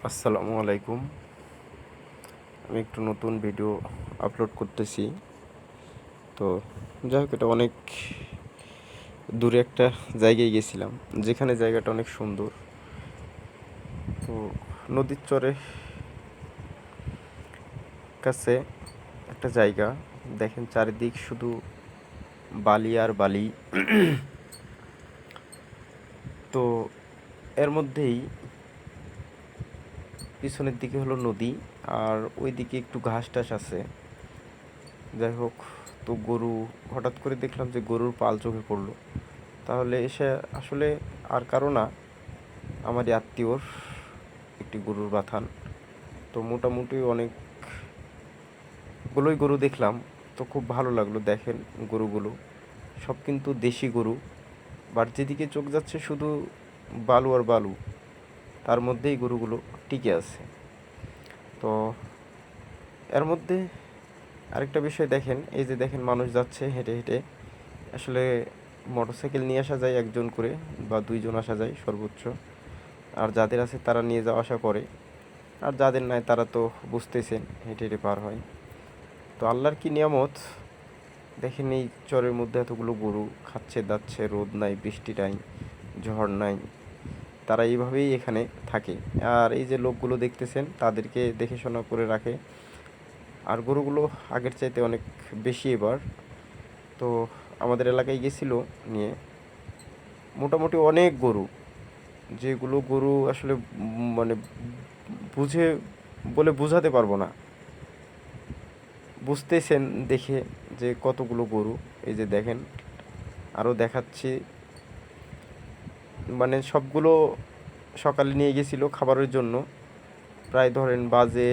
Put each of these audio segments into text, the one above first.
আসসালামু আলাইকুম। আমি একটু নতুন ভিডিও আপলোড করতেছি। তো যাই হোক, এটা অনেক দূরে একটা জায়গায় গেছিলাম, যেখানে জায়গাটা অনেক সুন্দর। তো নদীর চরে কাছে একটা জায়গা, দেখেন চারিদিক শুধু বালি আর বালি। তো এর মধ্যেই পিছনের দিকে হলো নদী, আর ওই দিকে একটু ঘাস টাস আছে। যাই হোক, তো গরু, হঠাৎ করে দেখলাম যে গরুর পাল চোখে পড়লো। তাহলে এসে আসলে আর কারো না, আমারই আত্মীয়র একটি গরুর বাথান। তো মোটামুটি অনেকগুলোই গরু দেখলাম। তো খুব ভালো লাগলো। দেখেন গরুগুলো সব কিন্তু দেশি গরু, বাট যেদিকে চোখ যাচ্ছে শুধু বালু আর বালু, তার মধ্যেই গরুগুলো টিকে আছে। তো এর মধ্যে আরেকটা বিষয় দেখেন, এই যে দেখেন মানুষ যাচ্ছে হেঁটে হেঁটে। আসলে মোটরসাইকেল নিয়ে আসা যায় একজন করে, বা দুইজন আসা যায় সর্বোচ্চ। আর যাদের আছে তারা নিয়ে যাওয়া আসা করে, আর যাদের নাই তারা তো বুঝতেছেন হেঁটে হেঁটে পার হয়। তো আল্লাহর কি নিয়ামত, দেখেন এই চরের মধ্যে এতগুলো গরু খাচ্ছে দাচ্ছে, রোদ নাই, বৃষ্টি নাই, ঝড় নাই, তারা এইভাবেই এখানে থাকে। আর এই যে লোকগুলো দেখতেছেন, তাদেরকে দেখে শোনা করে রাখে। আর গরুগুলো আগের চাইতে অনেক বেশি এবার। তো আমাদের এলাকায় গেছিল নিয়ে, মোটামুটি অনেক গরু, যেগুলো গরু আসলে মানে বুঝে বলে বোঝাতে পারবো না। বুঝতেছেন দেখে যে কতগুলো গরু। এই যে দেখেন, আরও দেখাচ্ছি। মানে সবগুলো সকালে নিয়ে গেছিল খাবারের জন্য। প্রায় ধরেন বাজে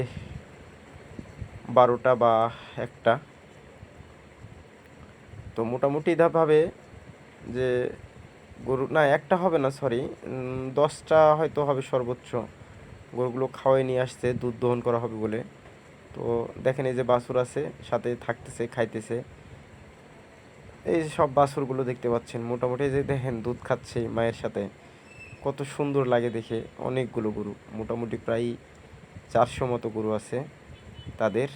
12টা বা 1টা। তো মোটামুটি ভাবে যে গরু না, 1টা হবে না, সরি, 10টা হয়তো হবে সর্বোচ্চ। গরুগুলো খাওয়াই নিয়ে আসছে দুধ দহন করা হবে বলে। তো দেখেন এই যে বাছুর আছে, সাথে থাকতেছে, খাইতেছে। এই যে সব বাছুরগুলো দেখতে পাচ্ছেন, মোটামুটি এই যে দেখেন দুধ খাচ্ছে মায়ের সাথে, কত সুন্দর লাগে দেখে। অনেকগুলো গরু, মোটামুটি প্রায় 400 মতো গরু আছে তাদের।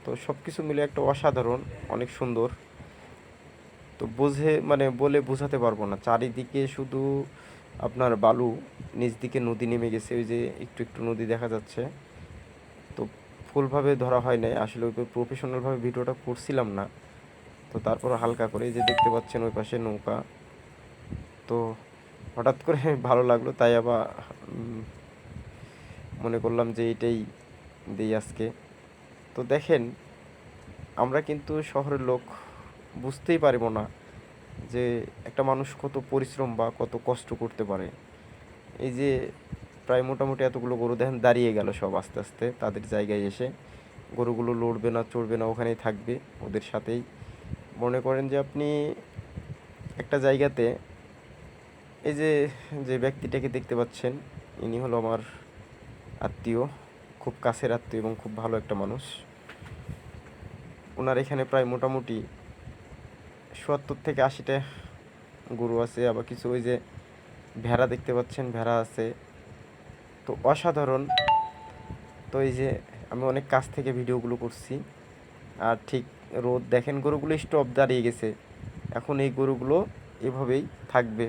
তো সব কিছু মিলে একটা অসাধারণ, অনেক সুন্দর। তো মানে বলে বোঝাতে পারবো না। চারিদিকে শুধু আপনার বালু, নিচ দিকে নদী নেমে গেছে, ওই যে একটু একটু নদী দেখা যাচ্ছে। তো ফুলভাবে ধরা হয় নাই আসলে, ওই প্রফেশনালভাবে ভিডিওটা করছিলাম না। তো তারপর হালকা করে এই যে দেখতে পাচ্ছেন ওই পাশে নৌকা। তো হঠাৎ করে ভালো লাগলো, তাই আবার মনে করলাম যে এটাই দিই আজকে। তো দেখেন, আমরা কিন্তু শহরের লোক বুঝতেই পারবো না যে একটা মানুষ কত পরিশ্রম বা কত কষ্ট করতে পারে। এই যে প্রায় মোটামুটি এতগুলো গরু দেখেন দাঁড়িয়ে গেল সব আস্তে আস্তে তাদের জায়গায় এসে। গরুগুলো লড়বে না, চড়বে না, ওখানেই থাকবে ওদের সাথেই। মনে করেন যে আপনি একটা জায়গাতে, এই যে যে ব্যক্তিটাকে দেখতে পাচ্ছেন, ইনি হলো আমার আত্মীয়, খুব কাছের আত্মীয় এবং খুব ভালো একটা মানুষ। ওনার এখানে প্রায় মোটামুটি 70 থেকে 80টা গরু আছে, আবার কিছু ওই যে ভেড়া দেখতে পাচ্ছেন, ভেড়া আছে। তো অসাধারণ। তো এই যে আমি অনেক কাছ থেকে ভিডিওগুলো করছি। আর ঠিক রোদ দেখেন, গরুগুলো স্টপ দাঁড়িয়ে গেছে। এখন এই গরুগুলো এভাবেই থাকবে।